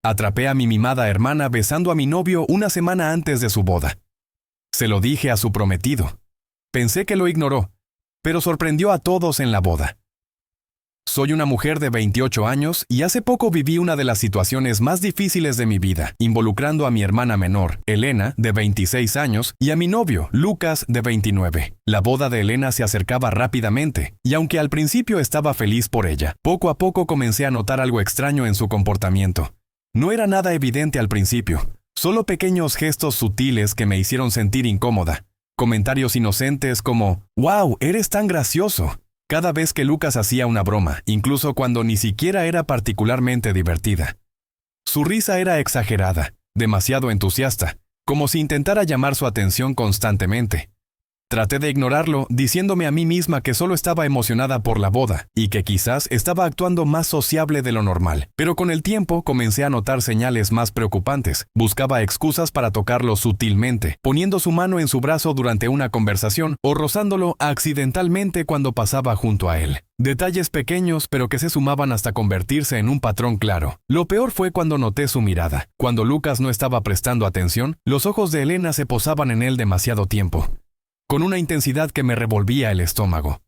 Atrapé a mi mimada hermana besando a mi novio una semana antes de su boda. Se lo dije a su prometido. Pensé que lo ignoró, pero sorprendió a todos en la boda. Soy una mujer de 28 años y hace poco viví una de las situaciones más difíciles de mi vida, involucrando a mi hermana menor, Elena, de 26 años, y a mi novio, Lucas, de 29. La boda de Elena se acercaba rápidamente, y aunque al principio estaba feliz por ella, poco a poco comencé a notar algo extraño en su comportamiento. No era nada evidente al principio, solo pequeños gestos sutiles que me hicieron sentir incómoda. Comentarios inocentes como, «¡Wow, eres tan gracioso!» cada vez que Lucas hacía una broma, incluso cuando ni siquiera era particularmente divertida. Su risa era exagerada, demasiado entusiasta, como si intentara llamar su atención constantemente. Traté de ignorarlo, diciéndome a mí misma que solo estaba emocionada por la boda y que quizás estaba actuando más sociable de lo normal. Pero con el tiempo comencé a notar señales más preocupantes. Buscaba excusas para tocarlo sutilmente, poniendo su mano en su brazo durante una conversación o rozándolo accidentalmente cuando pasaba junto a él. Detalles pequeños pero que se sumaban hasta convertirse en un patrón claro. Lo peor fue cuando noté su mirada. Cuando Lucas no estaba prestando atención, los ojos de Elena se posaban en él demasiado tiempo, con una intensidad que me revolvía el estómago.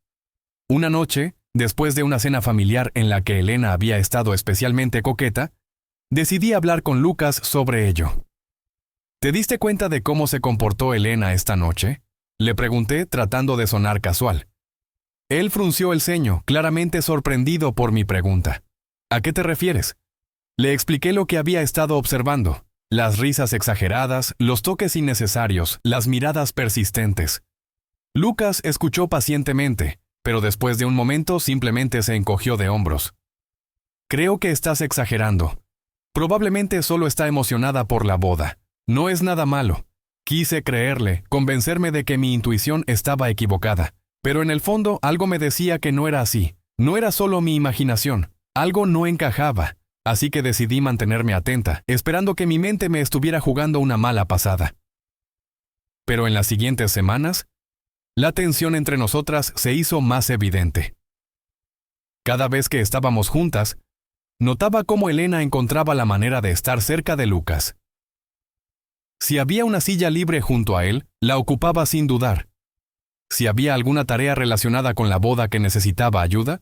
Una noche, después de una cena familiar en la que Elena había estado especialmente coqueta, decidí hablar con Lucas sobre ello. ¿Te diste cuenta de cómo se comportó Elena esta noche?, le pregunté tratando de sonar casual. Él frunció el ceño, claramente sorprendido por mi pregunta. ¿A qué te refieres? Le expliqué lo que había estado observando: las risas exageradas, los toques innecesarios, las miradas persistentes. Lucas escuchó pacientemente, pero después de un momento simplemente se encogió de hombros. Creo que estás exagerando. Probablemente solo está emocionada por la boda. No es nada malo. Quise creerle, convencerme de que mi intuición estaba equivocada, pero en el fondo algo me decía que no era así. No era solo mi imaginación. Algo no encajaba, así que decidí mantenerme atenta, esperando que mi mente me estuviera jugando una mala pasada. Pero en las siguientes semanas, la tensión entre nosotras se hizo más evidente. Cada vez que estábamos juntas, notaba cómo Elena encontraba la manera de estar cerca de Lucas. Si había una silla libre junto a él, la ocupaba sin dudar. Si había alguna tarea relacionada con la boda que necesitaba ayuda,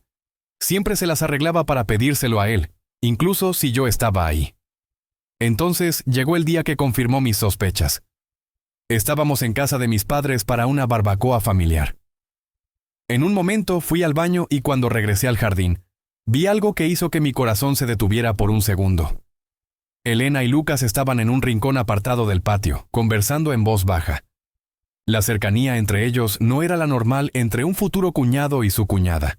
siempre se las arreglaba para pedírselo a él, incluso si yo estaba ahí. Entonces llegó el día que confirmó mis sospechas. Estábamos en casa de mis padres para una barbacoa familiar. En un momento fui al baño y cuando regresé al jardín, vi algo que hizo que mi corazón se detuviera por un segundo. Elena y Lucas estaban en un rincón apartado del patio, conversando en voz baja. La cercanía entre ellos no era la normal entre un futuro cuñado y su cuñada.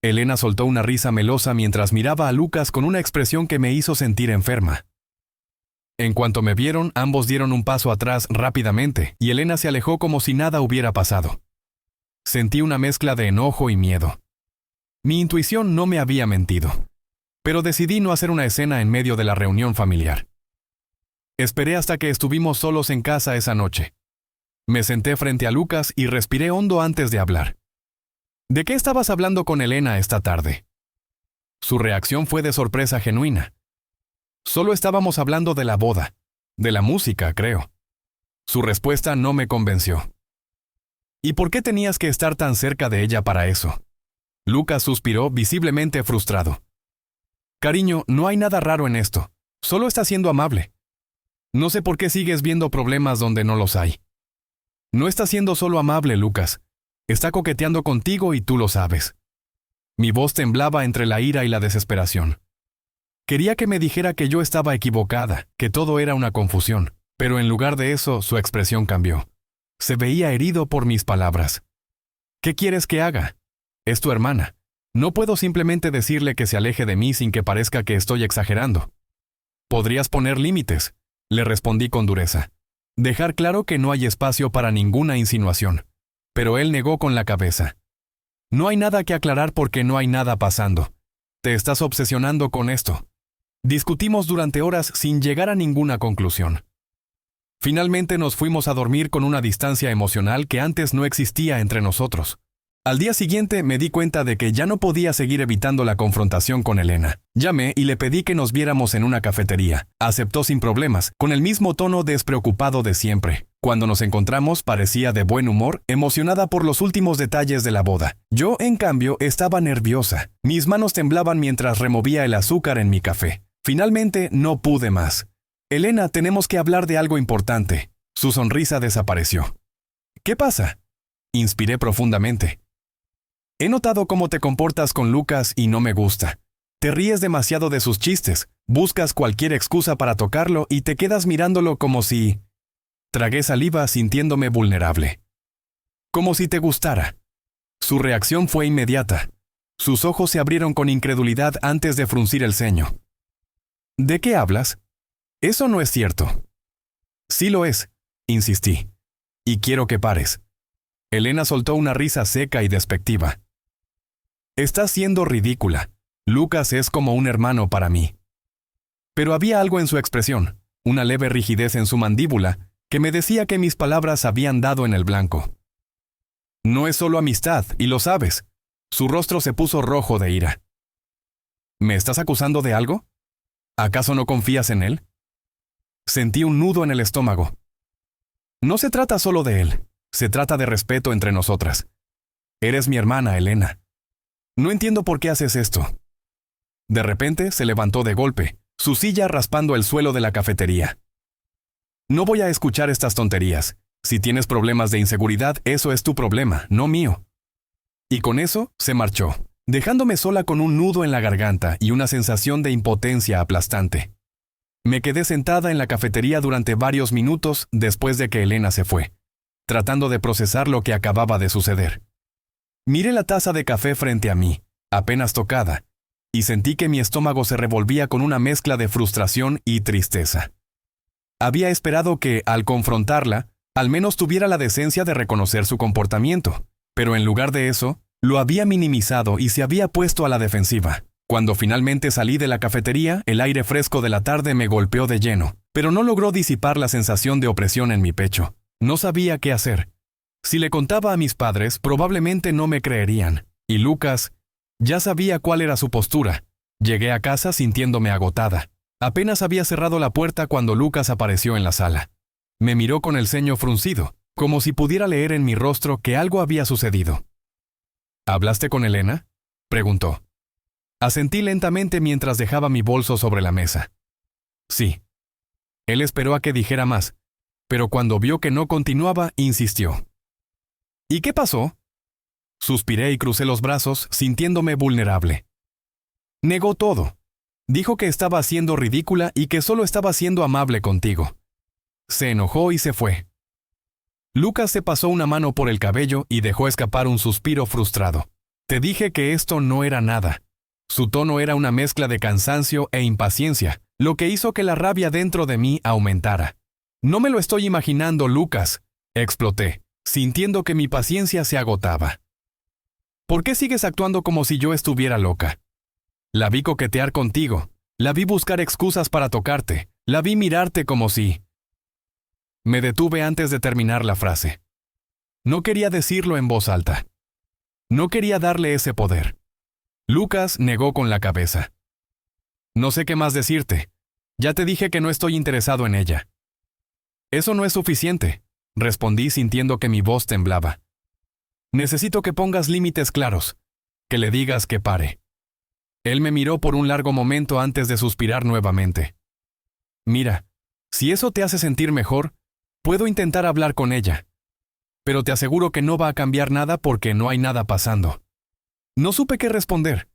Elena soltó una risa melosa mientras miraba a Lucas con una expresión que me hizo sentir enferma. En cuanto me vieron, ambos dieron un paso atrás rápidamente, y Elena se alejó como si nada hubiera pasado. Sentí una mezcla de enojo y miedo. Mi intuición no me había mentido, pero decidí no hacer una escena en medio de la reunión familiar. Esperé hasta que estuvimos solos en casa esa noche. Me senté frente a Lucas y respiré hondo antes de hablar. ¿De qué estabas hablando con Elena esta tarde? Su reacción fue de sorpresa genuina. Solo estábamos hablando de la boda, de la música, creo. Su respuesta no me convenció. ¿Y por qué tenías que estar tan cerca de ella para eso? Lucas suspiró, visiblemente frustrado. Cariño, no hay nada raro en esto. Solo está siendo amable. No sé por qué sigues viendo problemas donde no los hay. No está siendo solo amable, Lucas. Está coqueteando contigo y tú lo sabes. Mi voz temblaba entre la ira y la desesperación. Quería que me dijera que yo estaba equivocada, que todo era una confusión, pero en lugar de eso, su expresión cambió. Se veía herido por mis palabras. ¿Qué quieres que haga? Es tu hermana. No puedo simplemente decirle que se aleje de mí sin que parezca que estoy exagerando. Podrías poner límites, le respondí con dureza. Dejar claro que no hay espacio para ninguna insinuación. Pero él negó con la cabeza. No hay nada que aclarar porque no hay nada pasando. Te estás obsesionando con esto. Discutimos durante horas sin llegar a ninguna conclusión. Finalmente nos fuimos a dormir con una distancia emocional que antes no existía entre nosotros. Al día siguiente me di cuenta de que ya no podía seguir evitando la confrontación con Elena. Llamé y le pedí que nos viéramos en una cafetería. Aceptó sin problemas, con el mismo tono despreocupado de siempre. Cuando nos encontramos parecía de buen humor, emocionada por los últimos detalles de la boda. Yo, en cambio, estaba nerviosa. Mis manos temblaban mientras removía el azúcar en mi café. Finalmente no pude más. Elena, tenemos que hablar de algo importante. Su sonrisa desapareció. ¿Qué pasa? Inspiré profundamente. He notado cómo te comportas con Lucas y no me gusta. Te ríes demasiado de sus chistes, buscas cualquier excusa para tocarlo y te quedas mirándolo como si... Tragué saliva sintiéndome vulnerable. Como si te gustara. Su reacción fue inmediata. Sus ojos se abrieron con incredulidad antes de fruncir el ceño. ¿De qué hablas? Eso no es cierto. Sí lo es, insistí. Y quiero que pares. Elena soltó una risa seca y despectiva. Estás siendo ridícula. Lucas es como un hermano para mí. Pero había algo en su expresión, una leve rigidez en su mandíbula, que me decía que mis palabras habían dado en el blanco. No es solo amistad, y lo sabes. Su rostro se puso rojo de ira. ¿Me estás acusando de algo? ¿Acaso no confías en él? Sentí un nudo en el estómago. No se trata solo de él, se trata de respeto entre nosotras. Eres mi hermana, Elena. No entiendo por qué haces esto. De repente se levantó de golpe, su silla raspando el suelo de la cafetería. No voy a escuchar estas tonterías. Si tienes problemas de inseguridad, eso es tu problema, no mío. Y con eso se marchó, dejándome sola con un nudo en la garganta y una sensación de impotencia aplastante. Me quedé sentada en la cafetería durante varios minutos después de que Elena se fue, tratando de procesar lo que acababa de suceder. Miré la taza de café frente a mí, apenas tocada, y sentí que mi estómago se revolvía con una mezcla de frustración y tristeza. Había esperado que, al confrontarla, al menos tuviera la decencia de reconocer su comportamiento, pero en lugar de eso, lo había minimizado y se había puesto a la defensiva. Cuando finalmente salí de la cafetería, el aire fresco de la tarde me golpeó de lleno, pero no logró disipar la sensación de opresión en mi pecho. No sabía qué hacer. Si le contaba a mis padres, probablemente no me creerían. Y Lucas, ya sabía cuál era su postura. Llegué a casa sintiéndome agotada. Apenas había cerrado la puerta cuando Lucas apareció en la sala. Me miró con el ceño fruncido, como si pudiera leer en mi rostro que algo había sucedido. ¿Hablaste con Elena?, preguntó. Asentí lentamente mientras dejaba mi bolso sobre la mesa. Sí. Él esperó a que dijera más, pero cuando vio que no continuaba, insistió. ¿Y qué pasó? Suspiré y crucé los brazos, sintiéndome vulnerable. Negó todo. Dijo que estaba siendo ridícula y que solo estaba siendo amable contigo. Se enojó y se fue. Lucas se pasó una mano por el cabello y dejó escapar un suspiro frustrado. Te dije que esto no era nada. Su tono era una mezcla de cansancio e impaciencia, lo que hizo que la rabia dentro de mí aumentara. No me lo estoy imaginando, Lucas, exploté, sintiendo que mi paciencia se agotaba. ¿Por qué sigues actuando como si yo estuviera loca? La vi coquetear contigo, la vi buscar excusas para tocarte, la vi mirarte como si... Me detuve antes de terminar la frase. No quería decirlo en voz alta. No quería darle ese poder. Lucas negó con la cabeza. No sé qué más decirte. Ya te dije que no estoy interesado en ella. Eso no es suficiente, respondí sintiendo que mi voz temblaba. Necesito que pongas límites claros, que le digas que pare. Él me miró por un largo momento antes de suspirar nuevamente. Mira, si eso te hace sentir mejor, puedo intentar hablar con ella. Pero te aseguro que no va a cambiar nada porque no hay nada pasando. No supe qué responder.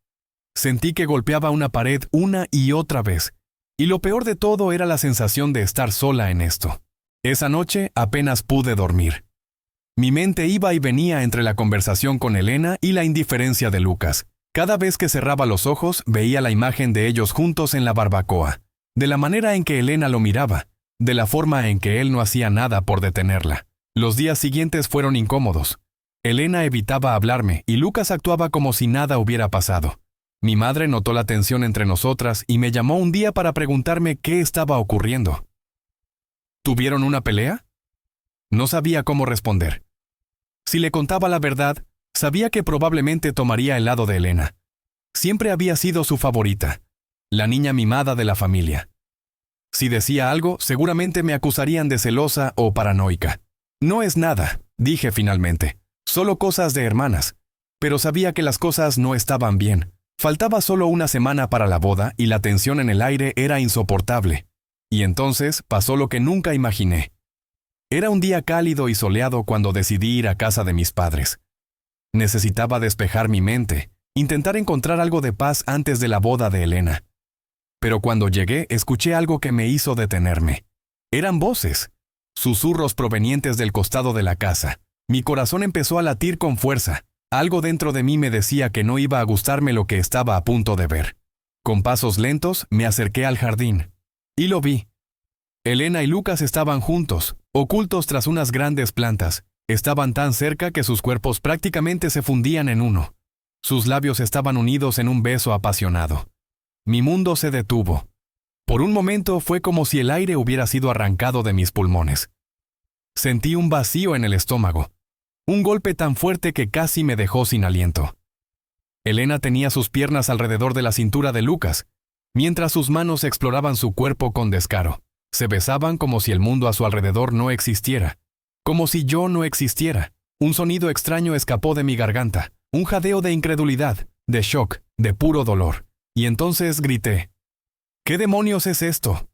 Sentí que golpeaba una pared una y otra vez, y lo peor de todo era la sensación de estar sola en esto. Esa noche apenas pude dormir. Mi mente iba y venía entre la conversación con Elena y la indiferencia de Lucas. Cada vez que cerraba los ojos, veía la imagen de ellos juntos en la barbacoa, de la manera en que Elena lo miraba, de la forma en que él no hacía nada por detenerla. Los días siguientes fueron incómodos. Elena evitaba hablarme y Lucas actuaba como si nada hubiera pasado. Mi madre notó la tensión entre nosotras y me llamó un día para preguntarme qué estaba ocurriendo. ¿Tuvieron una pelea? No sabía cómo responder. Si le contaba la verdad, Sabía que probablemente tomaría el lado de Elena. Siempre había sido su favorita, la niña mimada de la familia. Si decía algo, seguramente me acusarían de celosa o paranoica. No es nada, dije finalmente. Solo cosas de hermanas. Pero sabía que las cosas no estaban bien. Faltaba solo una semana para la boda y la tensión en el aire era insoportable. Y entonces pasó lo que nunca imaginé. Era un día cálido y soleado cuando decidí ir a casa de mis padres. Necesitaba despejar mi mente, intentar encontrar algo de paz antes de la boda de Elena. Pero cuando llegué, escuché algo que me hizo detenerme. Eran voces, susurros provenientes del costado de la casa. Mi corazón empezó a latir con fuerza. Algo dentro de mí me decía que no iba a gustarme lo que estaba a punto de ver. Con pasos lentos, me acerqué al jardín. Y lo vi. Elena y Lucas estaban juntos, ocultos tras unas grandes plantas. Estaban tan cerca que sus cuerpos prácticamente se fundían en uno. Sus labios estaban unidos en un beso apasionado. Mi mundo se detuvo. Por un momento fue como si el aire hubiera sido arrancado de mis pulmones. Sentí un vacío en el estómago. Un golpe tan fuerte que casi me dejó sin aliento. Elena tenía sus piernas alrededor de la cintura de Lucas, mientras sus manos exploraban su cuerpo con descaro. Se besaban como si el mundo a su alrededor no existiera. Como si yo no existiera. Un sonido extraño escapó de mi garganta. Un jadeo de incredulidad, de shock, de puro dolor. Y entonces grité. ¿Qué demonios es esto?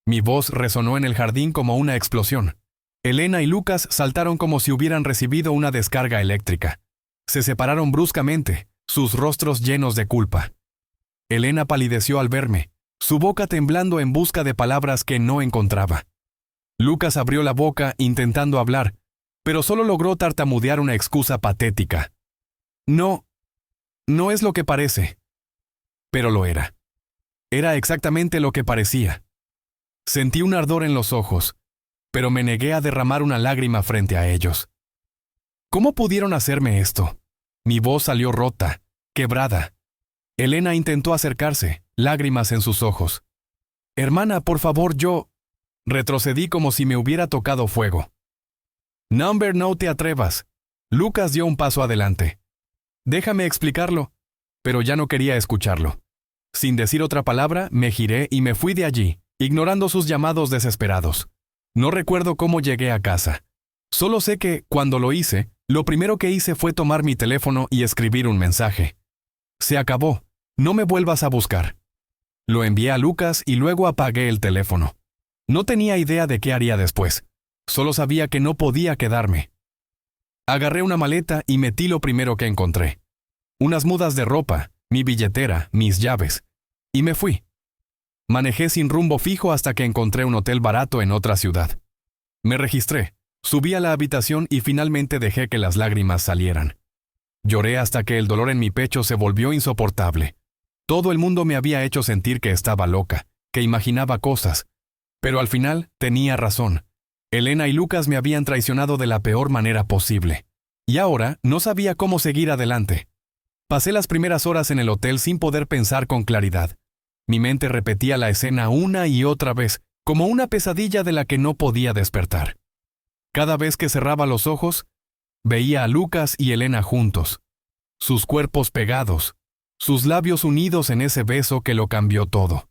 Mi voz resonó en el jardín como una explosión. Elena y Lucas saltaron como si hubieran recibido una descarga eléctrica. Se separaron bruscamente, sus rostros llenos de culpa. Elena palideció al verme, su boca temblando en busca de palabras que no encontraba. Lucas abrió la boca intentando hablar, pero solo logró tartamudear una excusa patética. No es lo que parece. Pero lo era. Era exactamente lo que parecía. Sentí un ardor en los ojos, pero me negué a derramar una lágrima frente a ellos. ¿Cómo pudieron hacerme esto? Mi voz salió rota, quebrada. Elena intentó acercarse, lágrimas en sus ojos. Hermana, por favor, yo... Retrocedí como si me hubiera tocado fuego. No te atrevas. Lucas dio un paso adelante. Déjame explicarlo. Pero ya no quería escucharlo. Sin decir otra palabra, me giré y me fui de allí, ignorando sus llamados desesperados. No recuerdo cómo llegué a casa. Solo sé que, cuando lo hice, lo primero que hice fue tomar mi teléfono y escribir un mensaje. Se acabó. No me vuelvas a buscar. Lo envié a Lucas y luego apagué el teléfono. No tenía idea de qué haría después. Solo sabía que no podía quedarme. Agarré una maleta y metí lo primero que encontré. Unas mudas de ropa, mi billetera, mis llaves. Y me fui. Manejé sin rumbo fijo hasta que encontré un hotel barato en otra ciudad. Me registré, subí a la habitación y finalmente dejé que las lágrimas salieran. Lloré hasta que el dolor en mi pecho se volvió insoportable. Todo el mundo me había hecho sentir que estaba loca, que imaginaba cosas. Pero al final tenía razón. Elena y Lucas me habían traicionado de la peor manera posible. Y ahora no sabía cómo seguir adelante. Pasé las primeras horas en el hotel sin poder pensar con claridad. Mi mente repetía la escena una y otra vez, como una pesadilla de la que no podía despertar. Cada vez que cerraba los ojos, veía a Lucas y Elena juntos, sus cuerpos pegados, sus labios unidos en ese beso que lo cambió todo.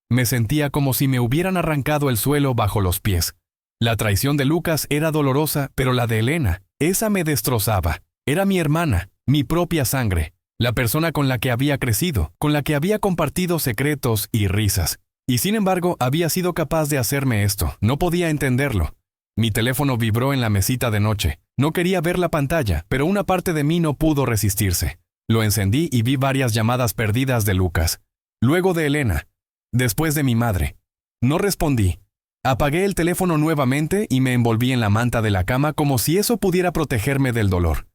Me sentía como si me hubieran arrancado el suelo bajo los pies. La traición de Lucas era dolorosa, pero la de Elena, esa me destrozaba. Era mi hermana, mi propia sangre, la persona con la que había crecido, con la que había compartido secretos y risas. Y sin embargo, había sido capaz de hacerme esto. No podía entenderlo. Mi teléfono vibró en la mesita de noche. No quería ver la pantalla, pero una parte de mí no pudo resistirse. Lo encendí y vi varias llamadas perdidas de Lucas. Luego de Elena. Después de mi madre. No respondí. Apagué el teléfono nuevamente y me envolví en la manta de la cama como si eso pudiera protegerme del dolor.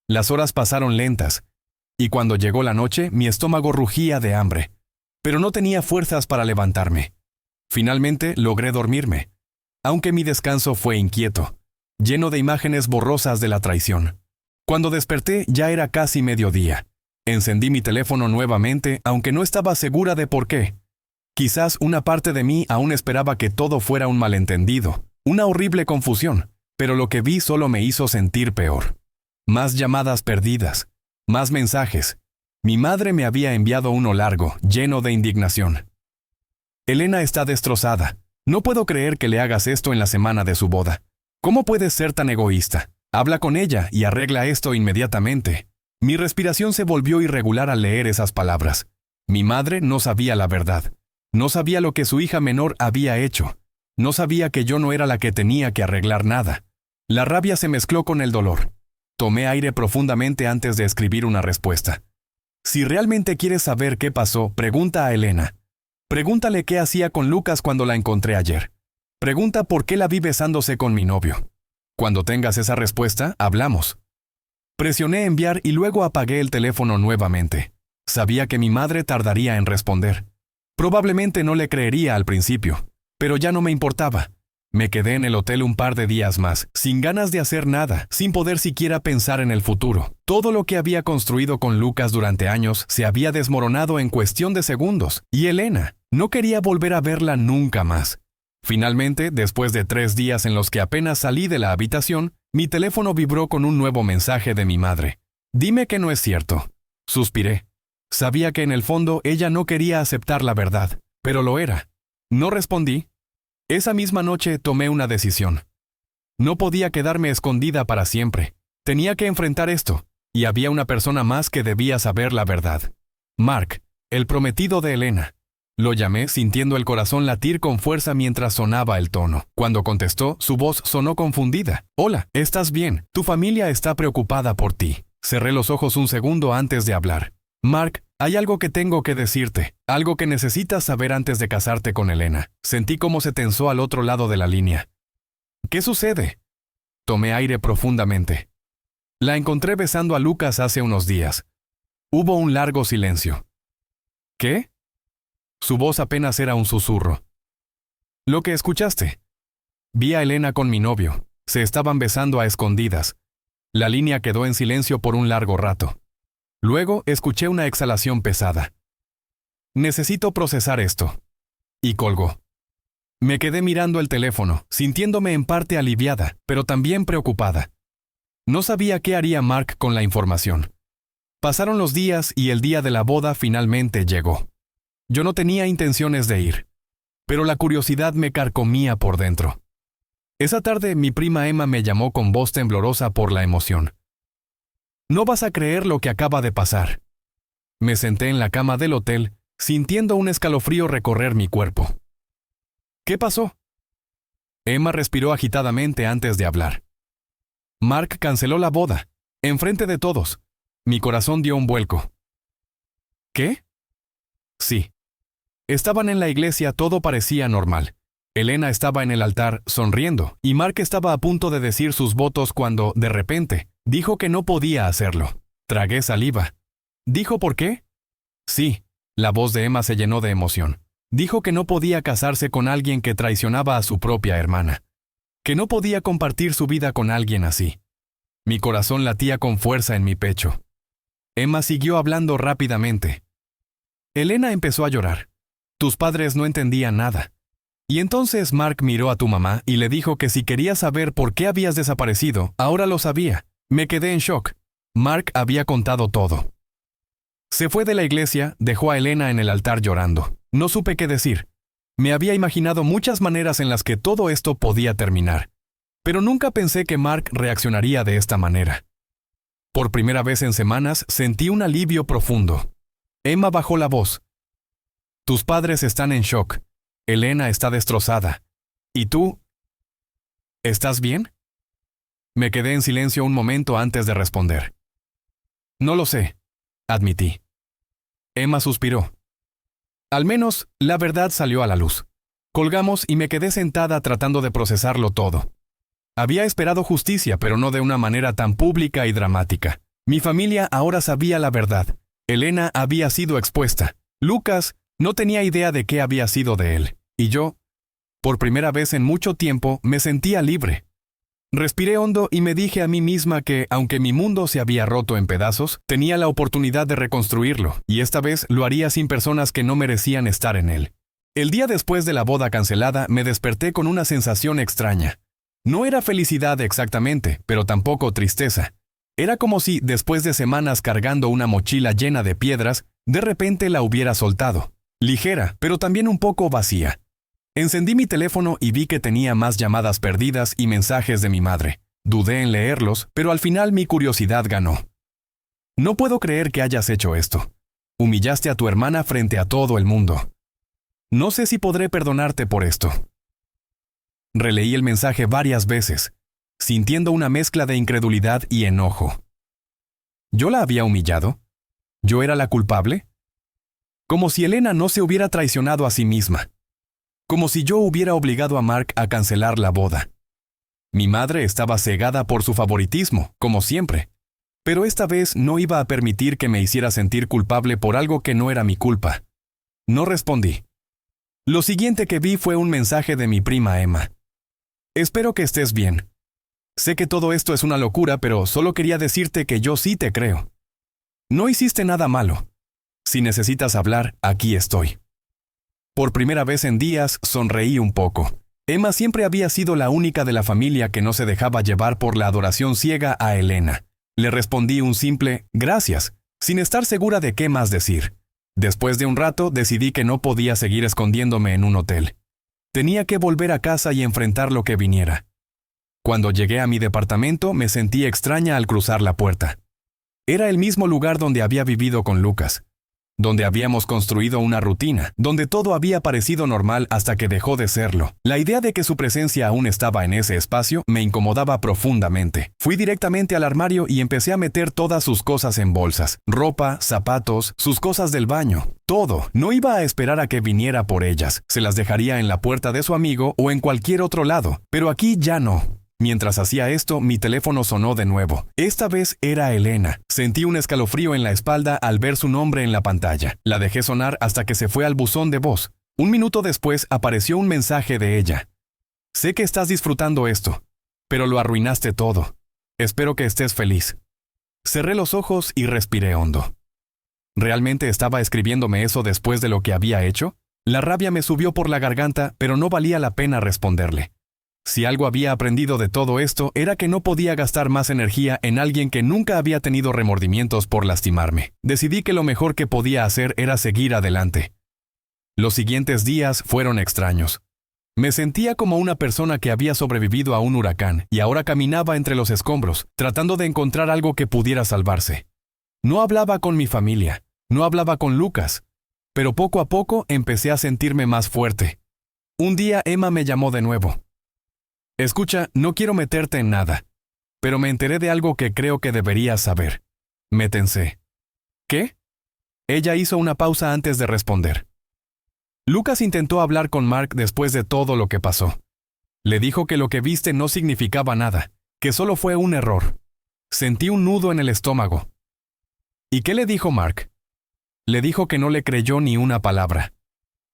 Las horas pasaron lentas, y cuando llegó la noche, mi estómago rugía de hambre, pero no tenía fuerzas para levantarme. Finalmente logré dormirme, aunque mi descanso fue inquieto, lleno de imágenes borrosas de la traición. Cuando desperté ya era casi mediodía. Encendí mi teléfono nuevamente, aunque no estaba segura de por qué. Quizás una parte de mí aún esperaba que todo fuera un malentendido, una horrible confusión, pero lo que vi solo me hizo sentir peor. Más llamadas perdidas. Más mensajes. Mi madre me había enviado uno largo, lleno de indignación. Elena está destrozada. No puedo creer que le hagas esto en la semana de su boda. ¿Cómo puedes ser tan egoísta? Habla con ella y arregla esto inmediatamente. Mi respiración se volvió irregular al leer esas palabras. Mi madre no sabía la verdad. No sabía lo que su hija menor había hecho. No sabía que yo no era la que tenía que arreglar nada. La rabia se mezcló con el dolor. Tomé aire profundamente antes de escribir una respuesta. Si realmente quieres saber qué pasó, pregunta a Elena. Pregúntale qué hacía con Lucas cuando la encontré ayer. Pregunta por qué la vi besándose con mi novio. Cuando tengas esa respuesta, hablamos. Presioné enviar y luego apagué el teléfono nuevamente. Sabía que mi madre tardaría en responder. Probablemente no le creería al principio, pero ya no me importaba. Me quedé en el hotel un par de días más, sin ganas de hacer nada, sin poder siquiera pensar en el futuro. Todo lo que había construido con Lucas durante años se había desmoronado en cuestión de segundos, y Elena, no quería volver a verla nunca más. Finalmente, después de 3 días en los que apenas salí de la habitación, mi teléfono vibró con un nuevo mensaje de mi madre. Dime que no es cierto. Suspiré. Sabía que en el fondo ella no quería aceptar la verdad, pero lo era. No respondí. Esa misma noche tomé una decisión. No podía quedarme escondida para siempre. Tenía que enfrentar esto, y había una persona más que debía saber la verdad. Mark, el prometido de Elena. Lo llamé sintiendo el corazón latir con fuerza mientras sonaba el tono. Cuando contestó, su voz sonó confundida. Hola, ¿estás bien? Tu familia está preocupada por ti. Cerré los ojos un segundo antes de hablar. Mark, hay algo que tengo que decirte, algo que necesitas saber antes de casarte con Elena. Sentí cómo se tensó al otro lado de la línea. ¿Qué sucede? Tomé aire profundamente. La encontré besando a Lucas hace unos días. Hubo un largo silencio. ¿Qué? Su voz apenas era un susurro. Lo que escuchaste. Vi a Elena con mi novio. Se estaban besando a escondidas. La línea quedó en silencio por un largo rato. Luego escuché una exhalación pesada. Necesito procesar esto. Y colgó. Me quedé mirando el teléfono, sintiéndome en parte aliviada, pero también preocupada. No sabía qué haría Mark con la información. Pasaron los días y el día de la boda finalmente llegó. Yo no tenía intenciones de ir, pero la curiosidad me carcomía por dentro. Esa tarde mi prima Emma me llamó con voz temblorosa por la emoción. No vas a creer lo que acaba de pasar. Me senté en la cama del hotel, sintiendo un escalofrío recorrer mi cuerpo. ¿Qué pasó? Emma respiró agitadamente antes de hablar. Mark canceló la boda, enfrente de todos. Mi corazón dio un vuelco. ¿Qué? Sí. Estaban en la iglesia, todo parecía normal. Elena estaba en el altar, sonriendo, y Mark estaba a punto de decir sus votos cuando, de repente, dijo que no podía hacerlo. Tragué saliva. ¿Dijo por qué? Sí. La voz de Emma se llenó de emoción. Dijo que no podía casarse con alguien que traicionaba a su propia hermana. Que no podía compartir su vida con alguien así. Mi corazón latía con fuerza en mi pecho. Emma siguió hablando rápidamente. Elena empezó a llorar. Tus padres no entendían nada. Y entonces Mark miró a tu mamá y le dijo que si quería saber por qué habías desaparecido, ahora lo sabía. Me quedé en shock. Mark había contado todo. Se fue de la iglesia, dejó a Elena en el altar llorando. No supe qué decir. Me había imaginado muchas maneras en las que todo esto podía terminar. Pero nunca pensé que Mark reaccionaría de esta manera. Por primera vez en semanas sentí un alivio profundo. Emma bajó la voz. Tus padres están en shock. Elena está destrozada. ¿Y tú? ¿Estás bien? Me quedé en silencio un momento antes de responder. No lo sé, admití. Emma suspiró. Al menos, la verdad salió a la luz. Colgamos y me quedé sentada tratando de procesarlo todo. Había esperado justicia, pero no de una manera tan pública y dramática. Mi familia ahora sabía la verdad. Elena había sido expuesta. Lucas no tenía idea de qué había sido de él. Y yo, por primera vez en mucho tiempo, me sentía libre. Respiré hondo y me dije a mí misma que, aunque mi mundo se había roto en pedazos, tenía la oportunidad de reconstruirlo, y esta vez lo haría sin personas que no merecían estar en él. El día después de la boda cancelada, me desperté con una sensación extraña. No era felicidad exactamente, pero tampoco tristeza. Era como si, después de semanas cargando una mochila llena de piedras, de repente la hubiera soltado. Ligera, pero también un poco vacía. Encendí mi teléfono y vi que tenía más llamadas perdidas y mensajes de mi madre. Dudé en leerlos, pero al final mi curiosidad ganó. No puedo creer que hayas hecho esto. Humillaste a tu hermana frente a todo el mundo. No sé si podré perdonarte por esto. Releí el mensaje varias veces, sintiendo una mezcla de incredulidad y enojo. ¿Yo la había humillado? ¿Yo era la culpable? Como si Elena no se hubiera traicionado a sí misma. Como si yo hubiera obligado a Mark a cancelar la boda. Mi madre estaba cegada por su favoritismo, como siempre. Pero esta vez no iba a permitir que me hiciera sentir culpable por algo que no era mi culpa. No respondí. Lo siguiente que vi fue un mensaje de mi prima Emma. Espero que estés bien. Sé que todo esto es una locura, pero solo quería decirte que yo sí te creo. No hiciste nada malo. Si necesitas hablar, aquí estoy. Por primera vez en días, sonreí un poco. Emma siempre había sido la única de la familia que no se dejaba llevar por la adoración ciega a Elena. Le respondí un simple «gracias», sin estar segura de qué más decir. Después de un rato, decidí que no podía seguir escondiéndome en un hotel. Tenía que volver a casa y enfrentar lo que viniera. Cuando llegué a mi departamento, me sentí extraña al cruzar la puerta. Era el mismo lugar donde había vivido con Lucas, donde habíamos construido una rutina, donde todo había parecido normal hasta que dejó de serlo. La idea de que su presencia aún estaba en ese espacio me incomodaba profundamente. Fui directamente al armario y empecé a meter todas sus cosas en bolsas. Ropa, zapatos, sus cosas del baño. Todo. No iba a esperar a que viniera por ellas. Se las dejaría en la puerta de su amigo o en cualquier otro lado. Pero aquí ya no. Mientras hacía esto, mi teléfono sonó de nuevo. Esta vez era Elena. Sentí un escalofrío en la espalda al ver su nombre en la pantalla. La dejé sonar hasta que se fue al buzón de voz. Un minuto después apareció un mensaje de ella. Sé que estás disfrutando esto, pero lo arruinaste todo. Espero que estés feliz. Cerré los ojos y respiré hondo. ¿Realmente estaba escribiéndome eso después de lo que había hecho? La rabia me subió por la garganta, pero no valía la pena responderle. Si algo había aprendido de todo esto era que no podía gastar más energía en alguien que nunca había tenido remordimientos por lastimarme. Decidí que lo mejor que podía hacer era seguir adelante. Los siguientes días fueron extraños. Me sentía como una persona que había sobrevivido a un huracán y ahora caminaba entre los escombros, tratando de encontrar algo que pudiera salvarse. No hablaba con mi familia, no hablaba con Lucas, pero poco a poco empecé a sentirme más fuerte. Un día Emma me llamó de nuevo. Escucha, no quiero meterte en nada, pero me enteré de algo que creo que deberías saber. Me tensé. ¿Qué? Ella hizo una pausa antes de responder. Lucas intentó hablar con Mark después de todo lo que pasó. Le dijo que lo que viste no significaba nada, que solo fue un error. Sentí un nudo en el estómago. ¿Y qué le dijo Mark? Le dijo que no le creyó ni una palabra.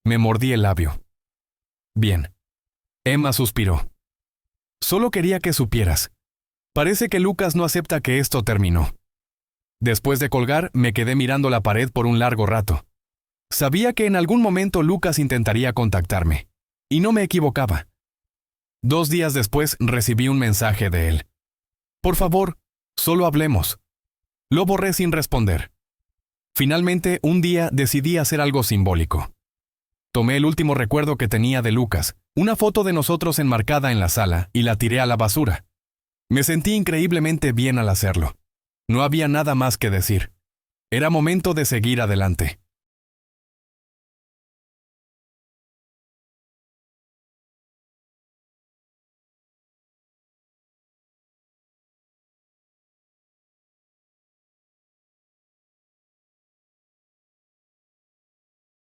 Me mordí el labio. Bien. Emma suspiró. Solo quería que supieras. Parece que Lucas no acepta que esto terminó. Después de colgar, me quedé mirando la pared por un largo rato. Sabía que en algún momento Lucas intentaría contactarme. Y no me equivocaba. 2 días después recibí un mensaje de él. Por favor, solo hablemos. Lo borré sin responder. Finalmente, un día decidí hacer algo simbólico. Tomé el último recuerdo que tenía de Lucas, una foto de nosotros enmarcada en la sala, y la tiré a la basura. Me sentí increíblemente bien al hacerlo. No había nada más que decir. Era momento de seguir adelante.